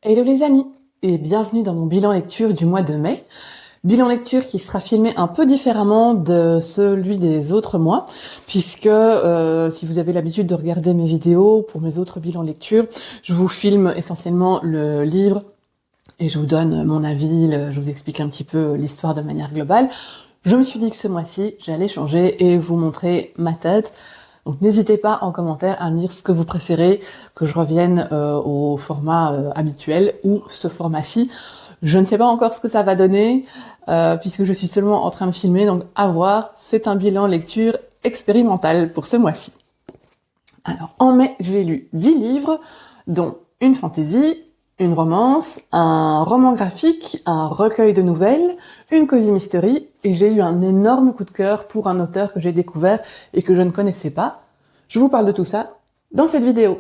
Hello les amis et bienvenue dans mon bilan lecture du mois de mai. Bilan lecture qui sera filmé un peu différemment de celui des autres mois puisque si vous avez l'habitude de regarder mes vidéos pour mes autres bilans lecture, je vous filme essentiellement le livre et je vous donne mon avis, je vous explique un petit peu l'histoire de manière globale. Je me suis dit que ce mois-ci, j'allais changer et vous montrer ma tête. Donc n'hésitez pas en commentaire à me dire ce que vous préférez, que je revienne au format habituel ou ce format-ci. Je ne sais pas encore ce que ça va donner, puisque je suis seulement en train de filmer, donc à voir. C'est un bilan lecture expérimental pour ce mois-ci. Alors en mai, j'ai lu 10 livres, dont une fantaisie, une romance, un roman graphique, un recueil de nouvelles, une cosy mystery, et j'ai eu un énorme coup de cœur pour un auteur que j'ai découvert et que je ne connaissais pas. Je vous parle de tout ça dans cette vidéo.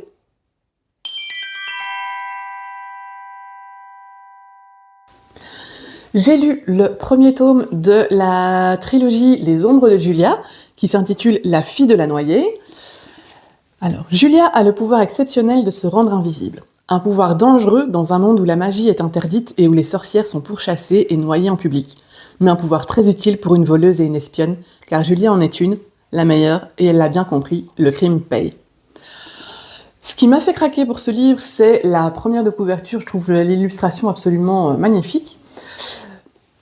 J'ai lu le premier tome de la trilogie Les Ombres de Julia, qui s'intitule La fille de la noyée. Alors, Julia a le pouvoir exceptionnel de se rendre invisible. Un pouvoir dangereux dans un monde où la magie est interdite et où les sorcières sont pourchassées et noyées en public. Mais un pouvoir très utile pour une voleuse et une espionne, car Julia en est une, la meilleure, et elle l'a bien compris, le crime paye. Ce qui m'a fait craquer pour ce livre, c'est la première de couverture, je trouve l'illustration absolument magnifique.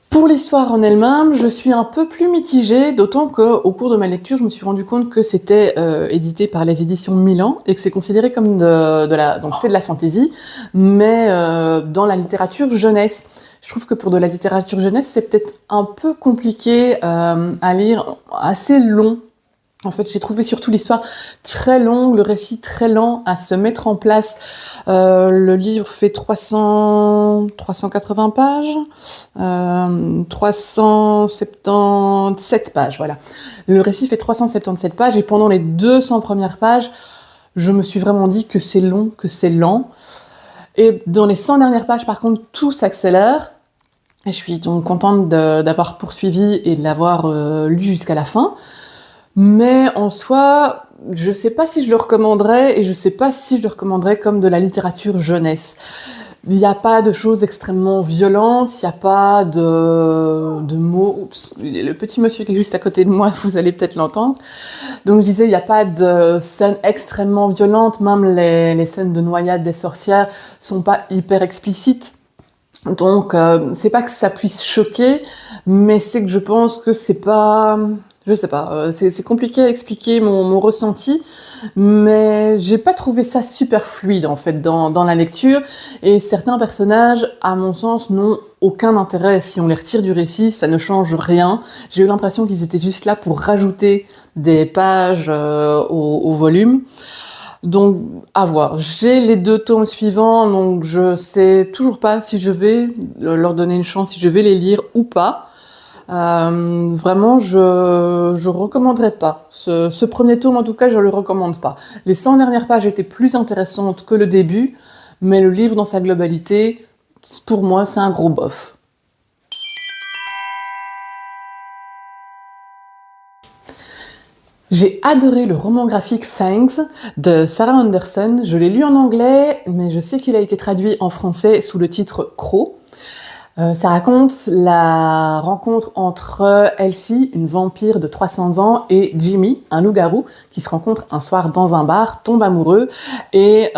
Pour l'histoire en elle-même, je suis un peu plus mitigée, d'autant qu'au cours de ma lecture, je me suis rendu compte que c'était édité par les éditions Milan et que c'est considéré comme donc c'est de la fantaisie, mais dans la littérature jeunesse. Je trouve que pour de la littérature jeunesse, c'est peut-être un peu compliqué à lire, assez long. En fait, j'ai trouvé surtout l'histoire très longue, le récit très lent à se mettre en place. Le livre fait 380 pages, 377 pages, voilà. Le récit fait 377 pages et pendant les 200 premières pages, je me suis vraiment dit que c'est long, que c'est lent. Et dans les 100 dernières pages, par contre, tout s'accélère. Et je suis donc contente d'avoir poursuivi et de l'avoir lu jusqu'à la fin. Mais en soi, je sais pas si je le recommanderais et je sais pas si je le recommanderais comme de la littérature jeunesse. Il n'y a pas de choses extrêmement violentes, il n'y a pas de mots. Oups, le petit monsieur qui est juste à côté de moi, vous allez peut-être l'entendre. Donc je disais, il n'y a pas de scènes extrêmement violentes, même les scènes de noyade des sorcières sont pas hyper explicites. Donc c'est pas que ça puisse choquer, mais c'est que je pense que c'est pas... Je sais pas, c'est compliqué à expliquer mon ressenti, mais j'ai pas trouvé ça super fluide en fait dans la lecture, et certains personnages, à mon sens, n'ont aucun intérêt. Si on les retire du récit, ça ne change rien. J'ai eu l'impression qu'ils étaient juste là pour rajouter des pages au volume. Donc, à voir. J'ai les 2 tomes suivants, donc je sais toujours pas si je vais leur donner une chance, si je vais les lire ou pas. Vraiment, je recommanderais pas. Ce premier tome, en tout cas, je le recommande pas. Les 100 dernières pages étaient plus intéressantes que le début, mais le livre dans sa globalité, pour moi, c'est un gros bof. J'ai adoré le roman graphique Fangs de Sarah Anderson. Je l'ai lu en anglais, mais je sais qu'il a été traduit en français sous le titre Croc. Ça raconte la rencontre entre Elsie, une vampire de 300 ans, et Jimmy, un loup-garou, qui se rencontrent un soir dans un bar, tombent amoureux, et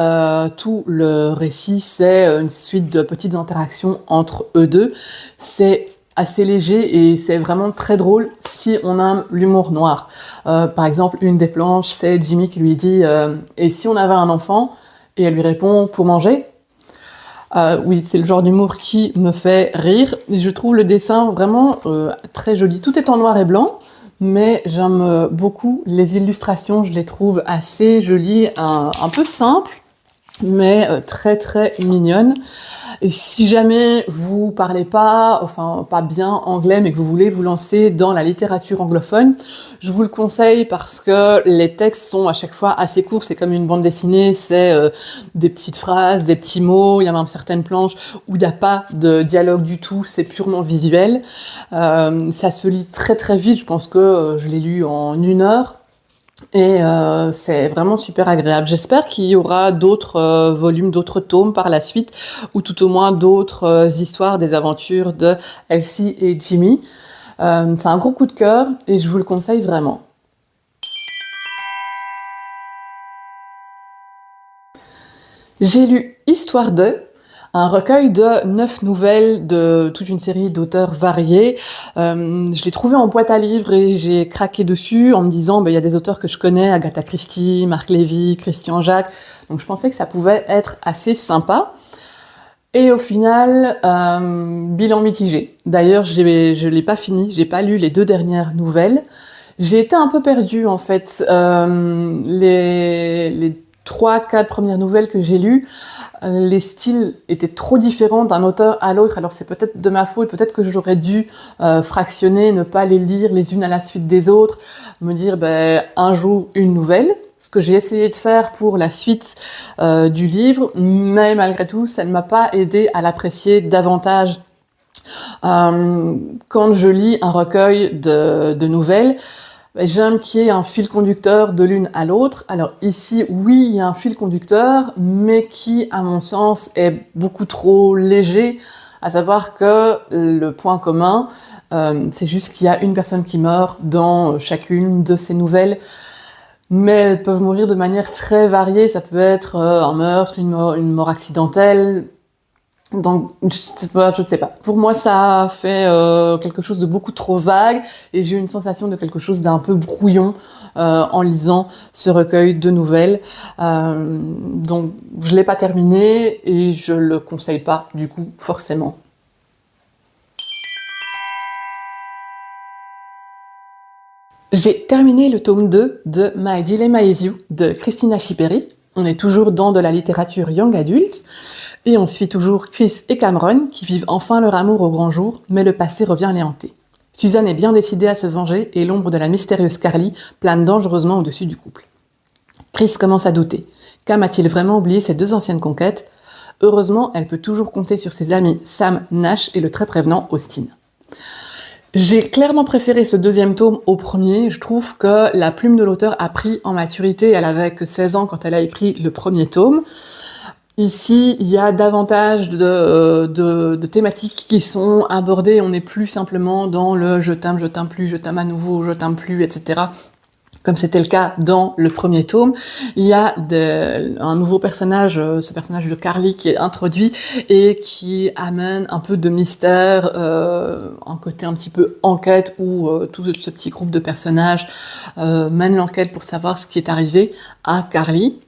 tout le récit, c'est une suite de petites interactions entre eux deux. C'est assez léger et c'est vraiment très drôle si on aime l'humour noir. Par exemple, une des planches, c'est Jimmy qui lui dit « Et si on avait un enfant ?» Et elle lui répond « Pour manger ?» Oui, c'est le genre d'humour qui me fait rire. Je trouve le dessin vraiment très joli. Tout est en noir et blanc, mais j'aime beaucoup les illustrations. Je les trouve assez jolies, un peu simples, mais très très mignonnes. Et si jamais vous parlez pas bien anglais, mais que vous voulez vous lancer dans la littérature anglophone, je vous le conseille parce que les textes sont à chaque fois assez courts. C'est comme une bande dessinée, c'est des petites phrases, des petits mots. Il y a même certaines planches où il n'y a pas de dialogue du tout, c'est purement visuel. Ça se lit très très vite. Je pense que je l'ai lu en 1 heure. Et c'est vraiment super agréable. J'espère qu'il y aura d'autres volumes, d'autres tomes par la suite, ou tout au moins d'autres histoires des aventures de Elsie et Jimmy. C'est un gros coup de cœur et je vous le conseille vraiment. J'ai lu Histoire de, un recueil de 9 nouvelles de toute une série d'auteurs variés. Je l'ai trouvé en boîte à livres et j'ai craqué dessus en me disant, il y a des auteurs que je connais, Agatha Christie, Marc Lévy, Christian Jacques, donc je pensais que ça pouvait être assez sympa. Et au final, bilan mitigé. D'ailleurs, je l'ai pas fini, j'ai pas lu les 2 dernières nouvelles. J'ai été un peu perdue en fait. Les 3-4 premières nouvelles que j'ai lues, les styles étaient trop différents d'un auteur à l'autre. Alors c'est peut-être de ma faute, peut-être que j'aurais dû fractionner, ne pas les lire les unes à la suite des autres, me dire un jour une nouvelle. Ce que j'ai essayé de faire pour la suite du livre, mais malgré tout, ça ne m'a pas aidé à l'apprécier davantage. Quand je lis un recueil de nouvelles, j'aime qu'il y ait un fil conducteur de l'une à l'autre. Alors ici, oui, il y a un fil conducteur, mais qui, à mon sens, est beaucoup trop léger, à savoir que le point commun, c'est juste qu'il y a une personne qui meurt dans chacune de ces nouvelles. Mais elles peuvent mourir de manière très variée. Ça peut être un meurtre, une mort accidentelle. Donc, je ne sais pas. Pour moi, ça a fait quelque chose de beaucoup trop vague et j'ai eu une sensation de quelque chose d'un peu brouillon en lisant ce recueil de nouvelles. Donc, je l'ai pas terminé et je le conseille pas, du coup, forcément. J'ai terminé le tome 2 de My Dilemma Is You de Christina Schiperi. On est toujours dans de la littérature young adulte. Et on suit toujours Chris et Cameron qui vivent enfin leur amour au grand jour, mais le passé revient les hanter. Suzanne est bien décidée à se venger et l'ombre de la mystérieuse Carly plane dangereusement au-dessus du couple. Chris commence à douter. Cam a-t-il vraiment oublié ses 2 anciennes conquêtes ? Heureusement, elle peut toujours compter sur ses amis Sam, Nash et le très prévenant Austin. J'ai clairement préféré ce 2e tome au premier. Je trouve que la plume de l'auteur a pris en maturité. Elle avait que 16 ans quand elle a écrit le premier tome. Ici, il y a davantage de thématiques qui sont abordées. On n'est plus simplement dans le je t'aime plus, je t'aime à nouveau, je t'aime plus, etc. Comme c'était le cas dans le premier tome. Il y a un nouveau personnage, ce personnage de Carly qui est introduit et qui amène un peu de mystère, un côté un petit peu enquête où tout ce petit groupe de personnages mène l'enquête pour savoir ce qui est arrivé à Carly.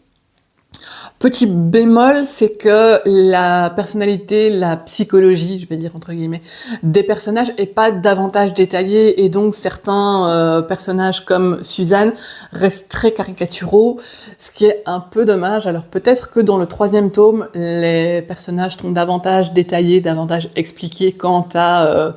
Petit bémol, c'est que la personnalité, la psychologie, je vais dire entre guillemets, des personnages est pas davantage détaillée et donc certains personnages comme Suzanne restent très caricaturaux, ce qui est un peu dommage. Alors peut-être que dans le 3e tome, les personnages sont davantage détaillés, davantage expliqués quant à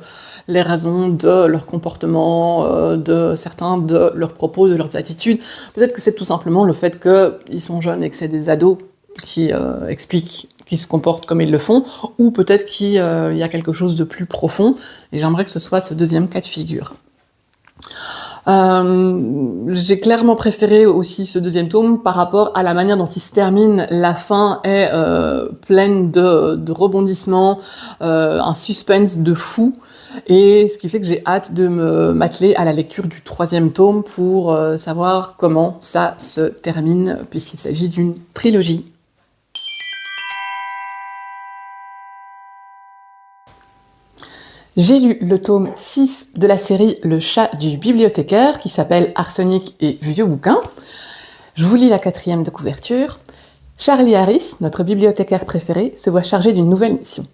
les raisons de leur comportement, de certains de leurs propos, de leurs attitudes. Peut-être que c'est tout simplement le fait qu'ils sont jeunes et que c'est des ados qui expliquent, qui se comportent comme ils le font, ou peut-être qu'il y a quelque chose de plus profond, et j'aimerais que ce soit ce 2e cas de figure. J'ai clairement préféré aussi ce 2e tome par rapport à la manière dont il se termine. La fin est pleine de rebondissements, un suspense de fou, et ce qui fait que j'ai hâte de m'atteler à la lecture du 3e tome pour savoir comment ça se termine, puisqu'il s'agit d'une trilogie. J'ai lu le tome 6 de la série Le chat du bibliothécaire, qui s'appelle Arsenic et Vieux bouquin. Je vous lis la 4e de couverture. Charlie Harris, notre bibliothécaire préféré, se voit chargé d'une nouvelle mission.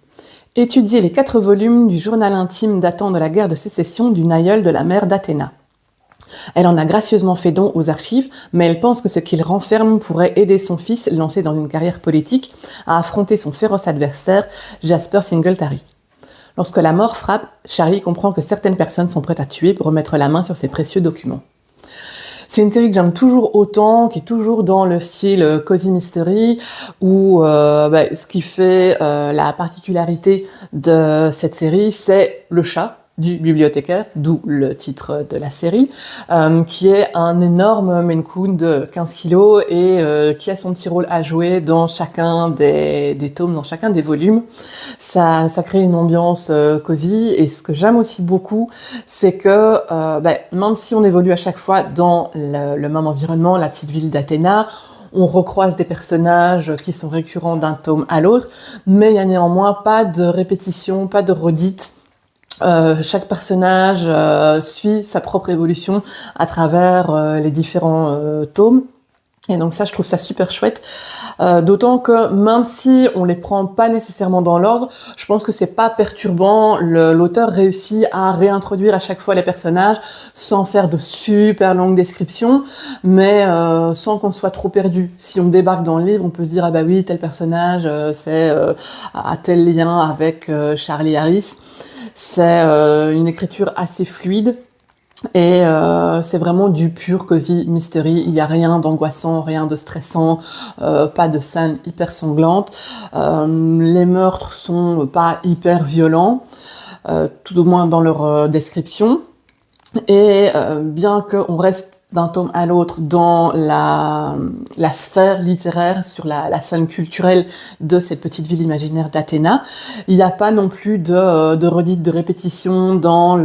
Étudier les 4 volumes du journal intime datant de la guerre de sécession d'une aïeule de la mère d'Athéna. Elle en a gracieusement fait don aux archives, mais elle pense que ce qu'il renferme pourrait aider son fils, lancé dans une carrière politique, à affronter son féroce adversaire, Jasper Singletary. Lorsque la mort frappe, Charlie comprend que certaines personnes sont prêtes à tuer pour remettre la main sur ces précieux documents. C'est une série que j'aime toujours autant, qui est toujours dans le style Cozy Mystery, où ce qui fait la particularité de cette série, c'est le chat, du bibliothécaire, d'où le titre de la série, qui est un énorme Maine Coon de 15 kilos et qui a son petit rôle à jouer dans chacun des tomes, dans chacun des volumes. Ça crée une ambiance cosy, et ce que j'aime aussi beaucoup, c'est que même si on évolue à chaque fois dans le même environnement, la petite ville d'Athéna, on recroise des personnages qui sont récurrents d'un tome à l'autre, mais il n'y a néanmoins pas de répétition, pas de redite. Chaque personnage suit sa propre évolution à travers les différents tomes. Et donc ça, je trouve ça super chouette. D'autant que même si on les prend pas nécessairement dans l'ordre, je pense que c'est pas perturbant. L'auteur réussit à réintroduire à chaque fois les personnages sans faire de super longues descriptions, mais sans qu'on soit trop perdu. Si on débarque dans le livre, on peut se dire ah bah oui, tel personnage a tel lien avec Charlie Harris. C'est une écriture assez fluide. Et c'est vraiment du pur cozy mystery. Il y a rien d'angoissant, rien de stressant, pas de scènes hyper sanglantes. Les meurtres sont pas hyper violents, tout au moins dans leur description. Et bien qu'on reste d'un tome à l'autre dans la sphère littéraire, sur la scène culturelle de cette petite ville imaginaire d'Athéna, il n'y a pas non plus de redites, de répétitions dans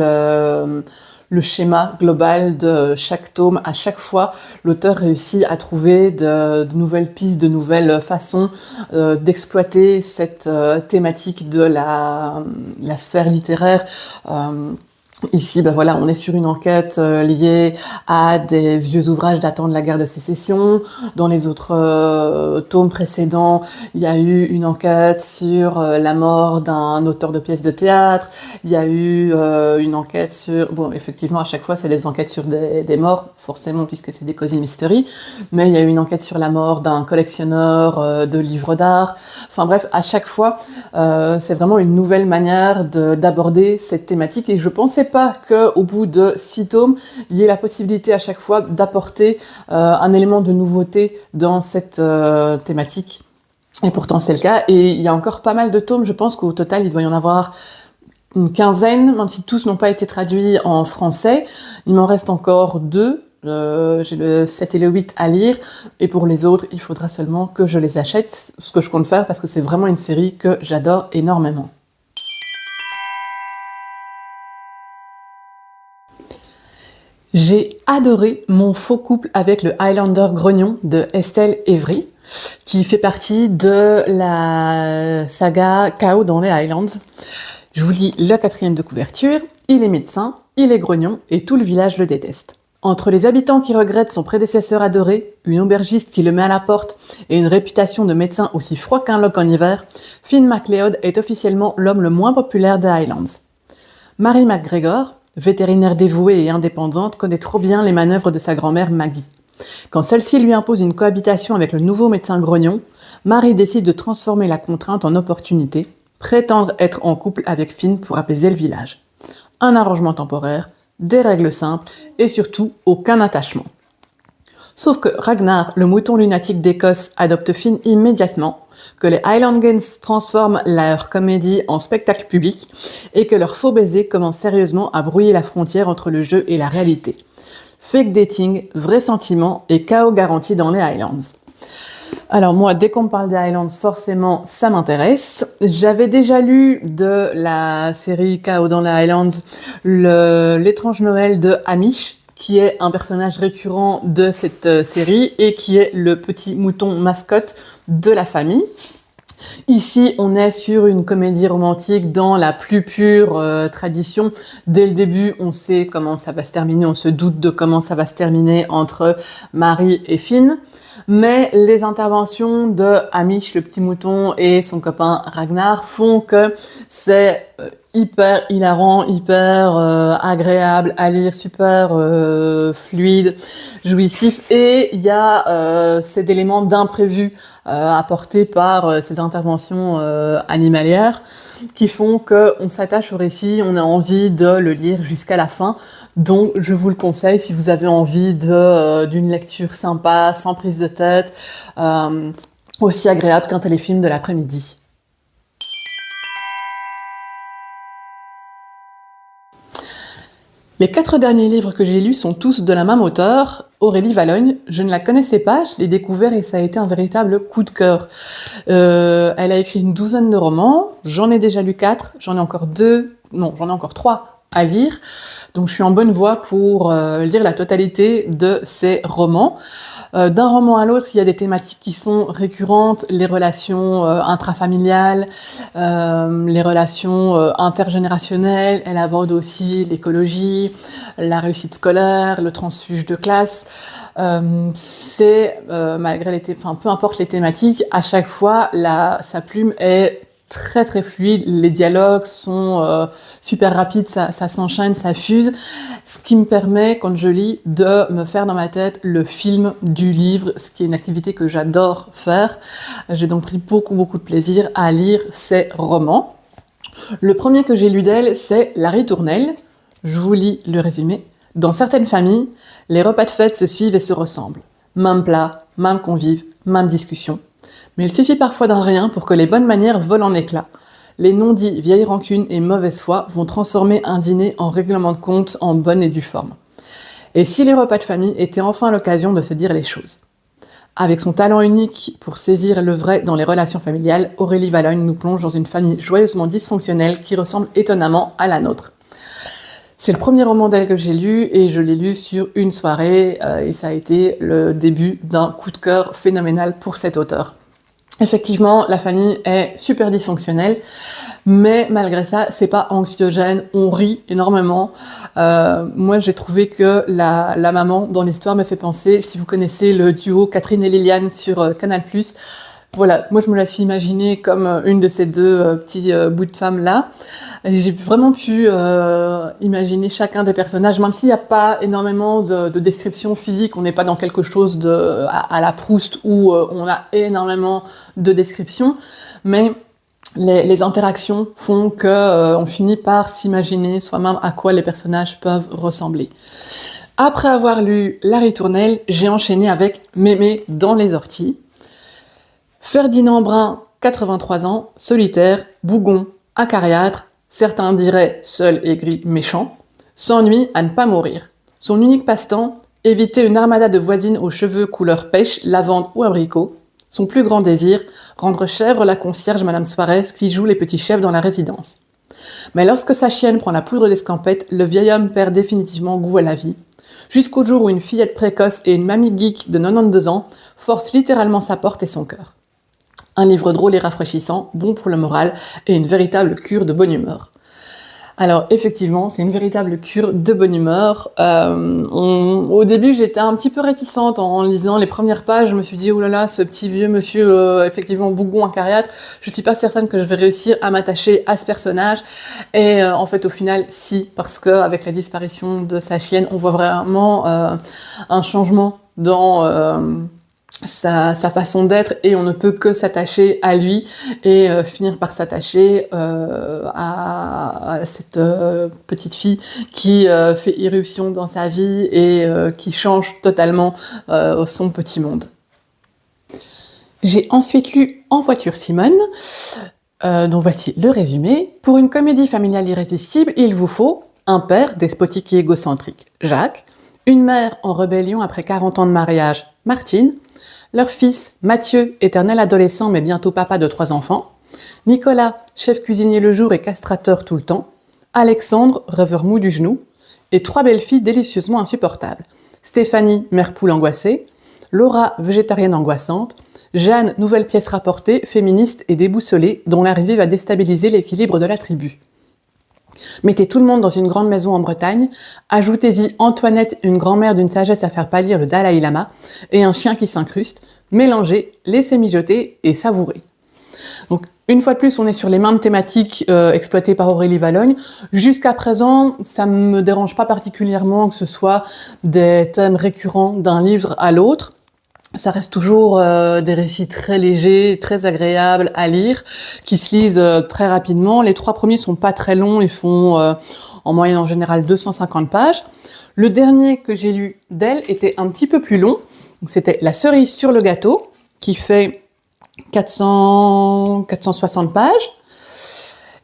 le schéma global de chaque tome. À chaque fois, l'auteur réussit à trouver de nouvelles pistes, de nouvelles façons d'exploiter cette thématique de la sphère littéraire. Ici, voilà, on est sur une enquête liée à des vieux ouvrages datant de la guerre de Sécession. Dans les autres tomes précédents, il y a eu une enquête sur la mort d'un auteur de pièces de théâtre. Il y a eu une enquête sur... Bon, effectivement, à chaque fois, c'est des enquêtes sur des morts, forcément, puisque c'est des cozy mystery. Mais il y a eu une enquête sur la mort d'un collectionneur de livres d'art. Enfin bref, à chaque fois, c'est vraiment une nouvelle manière d'aborder cette thématique. Et je pensais pas qu'au bout de 6 tomes, il y ait la possibilité à chaque fois d'apporter un élément de nouveauté dans cette thématique. Et pourtant, c'est le cas. Et il y a encore pas mal de tomes. Je pense qu'au total, il doit y en avoir une quinzaine, même si tous n'ont pas été traduits en français. Il m'en reste encore 2. J'ai le 7 et le 8 à lire. Et pour les autres, il faudra seulement que je les achète. Ce que je compte faire parce que c'est vraiment une série que j'adore énormément. J'ai adoré Mon faux couple avec le Highlander grognon de Estelle Evry, qui fait partie de la saga Chaos dans les Highlands. Je vous lis le 4e de couverture. Il est médecin, il est grognon et tout le village le déteste. Entre les habitants qui regrettent son prédécesseur adoré, une aubergiste qui le met à la porte et une réputation de médecin aussi froid qu'un loch en hiver, Finn MacLeod est officiellement l'homme le moins populaire des Highlands. Mary MacGregor, vétérinaire dévouée et indépendante, connaît trop bien les manœuvres de sa grand-mère Maggie. Quand celle-ci lui impose une cohabitation avec le nouveau médecin grognon, Mary décide de transformer la contrainte en opportunité, prétendre être en couple avec Finn pour apaiser le village. Un arrangement temporaire, des règles simples et surtout aucun attachement. Sauf que Ragnar, le mouton lunatique d'Écosse, adopte Finn immédiatement, que les Highland Games transforment leur comédie en spectacle public et que leur faux baiser commence sérieusement à brouiller la frontière entre le jeu et la réalité. Fake dating, vrai sentiment et chaos garanti dans les Highlands. Alors moi, dès qu'on me parle des Highlands, forcément, ça m'intéresse. J'avais déjà lu de la série Chaos dans les Highlands l'étrange Noël de Hamish, qui est un personnage récurrent de cette série et qui est le petit mouton mascotte de la famille. Ici, on est sur une comédie romantique dans la plus pure tradition. Dès le début, on sait comment ça va se terminer, on se doute de comment ça va se terminer entre Mary et Finn. Mais les interventions de Hamish, le petit mouton, et son copain Ragnar font que c'est hyper hilarant, hyper agréable à lire, super fluide, jouissif. Et il y a cet élément d'imprévu apporté par ces interventions animalières qui font qu'on s'attache au récit, on a envie de le lire jusqu'à la fin. Donc je vous le conseille si vous avez envie d'une lecture sympa, sans prise de tête, aussi agréable qu'un téléfilm de l'après-midi. Les 4 derniers livres que j'ai lus sont tous de la même auteure, Aurélie Valognes. Je ne la connaissais pas, je l'ai découvert et ça a été un véritable coup de cœur. Elle a écrit une douzaine de romans, j'en ai déjà lu 4, j'en ai encore 3 à lire. Donc je suis en bonne voie pour lire la totalité de ces romans. D'un roman à l'autre, il y a des thématiques qui sont récurrentes, les relations intrafamiliales, les relations intergénérationnelles. Elle aborde aussi l'écologie, la réussite scolaire, le transfuge de classe. Malgré peu importe les thématiques, à chaque fois, sa plume est très très fluide, les dialogues sont super rapides, ça s'enchaîne, ça fuse, ce qui me permet, quand je lis, de me faire dans ma tête le film du livre, ce qui est une activité que j'adore faire. J'ai donc pris beaucoup de plaisir à lire ces romans. Le premier que j'ai lu d'elle, c'est La Ritournelle. Je vous lis le résumé. Dans certaines familles, les repas de fête se suivent et se ressemblent. Même plat, même convive, même discussion. Mais il suffit parfois d'un rien pour que les bonnes manières volent en éclats. Les non-dits, vieilles rancunes et mauvaise foi vont transformer un dîner en règlement de compte en bonne et due forme. Et si les repas de famille étaient enfin l'occasion de se dire les choses? Avec son talent unique pour saisir le vrai dans les relations familiales, Aurélie Valognes nous plonge dans une famille joyeusement dysfonctionnelle qui ressemble étonnamment à la nôtre. C'est le premier roman d'elle que j'ai lu et je l'ai lu sur une soirée et ça a été le début d'un coup de cœur phénoménal pour cet auteur. Effectivement, la famille est super dysfonctionnelle, mais malgré ça, c'est pas anxiogène, on rit énormément. Moi, j'ai trouvé que la maman dans l'histoire me fait penser, si vous connaissez le duo Catherine et Liliane sur Canal+, voilà, moi je me la suis imaginée comme une de ces deux petits bouts de femmes-là. J'ai vraiment pu imaginer chacun des personnages, même s'il n'y a pas énormément de description physique, on n'est pas dans quelque chose à la Proust où on a énormément de descriptions, mais les interactions font que on finit par s'imaginer soi-même à quoi les personnages peuvent ressembler. Après avoir lu La Ritournelle, j'ai enchaîné avec Mémé dans les orties. Ferdinand Brun, 83 ans, solitaire, bougon, acariâtre, certains diraient seul, aigri, méchant, s'ennuie à ne pas mourir. Son unique passe-temps, éviter une armada de voisines aux cheveux couleur pêche, lavande ou abricot. Son plus grand désir, rendre chèvre la concierge Madame Suarez qui joue les petits chefs dans la résidence. Mais lorsque sa chienne prend la poudre d'escampette, le vieil homme perd définitivement goût à la vie, jusqu'au jour où une fillette précoce et une mamie geek de 92 ans forcent littéralement sa porte et son cœur. Un livre drôle et rafraîchissant, bon pour le moral, et une véritable cure de bonne humeur. Alors effectivement, c'est une véritable cure de bonne humeur. Au début, j'étais un petit peu réticente en lisant les premières pages. Je me suis dit, oh là là, ce petit vieux monsieur, effectivement bougon acariâtre, je suis pas certaine que je vais réussir à m'attacher à ce personnage. Et en fait, au final, si, parce que avec la disparition de sa chienne, on voit vraiment un changement dans sa façon d'être et on ne peut que s'attacher à lui et finir par s'attacher à cette petite fille qui fait irruption dans sa vie et qui change totalement son petit monde. J'ai ensuite lu En voiture Simone, dont voici le résumé. Pour une comédie familiale irrésistible, il vous faut un père despotique et égocentrique, Jacques, une mère en rébellion après 40 ans de mariage, Martine, leur fils, Mathieu, éternel adolescent mais bientôt papa de 3 enfants, Nicolas, chef cuisinier le jour et castrateur tout le temps, Alexandre, rêveur mou du genou, et 3 belles filles délicieusement insupportables, Stéphanie, mère poule angoissée, Laura, végétarienne angoissante, Jeanne, nouvelle pièce rapportée, féministe et déboussolée, dont l'arrivée va déstabiliser l'équilibre de la tribu. Mettez tout le monde dans une grande maison en Bretagne, ajoutez-y Antoinette, une grand-mère d'une sagesse à faire pâlir le Dalai Lama, et un chien qui s'incruste, mélangez, laissez mijoter et savourez. Donc, une fois de plus, on est sur les mêmes thématiques exploitées par Aurélie Valognes. Jusqu'à présent, ça me dérange pas particulièrement que ce soit des thèmes récurrents d'un livre à l'autre. Ça reste toujours des récits très légers, très agréables à lire, qui se lisent très rapidement. Les 3 premiers sont pas très longs, ils font en moyenne en général 250 pages. Le dernier que j'ai lu d'elle était un petit peu plus long. Donc c'était La cerise sur le gâteau, qui fait 460 pages,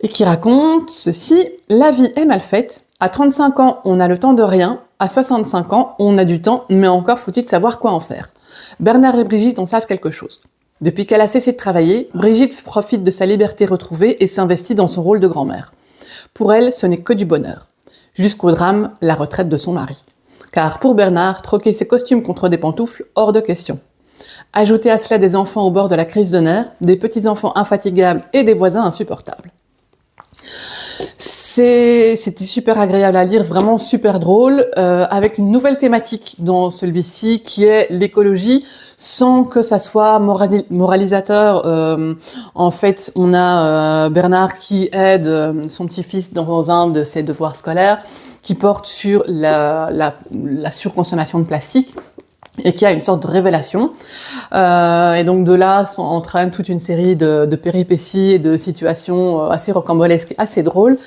et qui raconte ceci. La vie est mal faite, À 35 ans, on a le temps de rien. À 65 ans, on a du temps, mais encore faut-il savoir quoi en faire. Bernard et Brigitte en savent quelque chose. Depuis qu'elle a cessé de travailler, Brigitte profite de sa liberté retrouvée et s'investit dans son rôle de grand-mère. Pour elle, ce n'est que du bonheur. Jusqu'au drame, la retraite de son mari. Car pour Bernard, troquer ses costumes contre des pantoufles, hors de question. Ajoutez à cela des enfants au bord de la crise de nerfs, des petits-enfants infatigables et des voisins insupportables. C'était super agréable à lire, vraiment super drôle, avec une nouvelle thématique dans celui-ci qui est l'écologie, sans que ça soit moralisateur. En fait, on a Bernard qui aide son petit-fils dans un de ses devoirs scolaires, qui porte sur la surconsommation de plastique et qui a une sorte de révélation. Et donc de là s'entraîne toute une série de péripéties et de situations assez rocambolesques, assez drôles.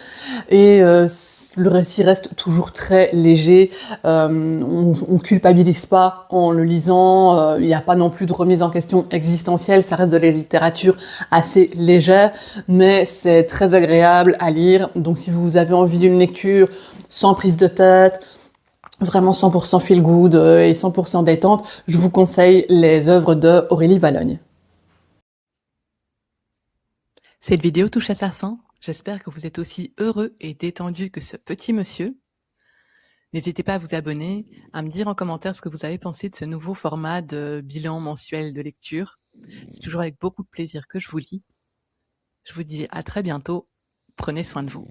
Et le récit reste toujours très léger. On culpabilise pas en le lisant. Il n'y a pas non plus de remise en question existentielle. Ça reste de la littérature assez légère, mais c'est très agréable à lire. Donc si vous avez envie d'une lecture sans prise de tête, vraiment 100% feel good et 100% détente, je vous conseille les œuvres de Aurélie Vallogne. Cette vidéo touche à sa fin. J'espère que vous êtes aussi heureux et détendu que ce petit monsieur. N'hésitez pas à vous abonner, à me dire en commentaire ce que vous avez pensé de ce nouveau format de bilan mensuel de lecture. C'est toujours avec beaucoup de plaisir que je vous lis. Je vous dis à très bientôt. Prenez soin de vous.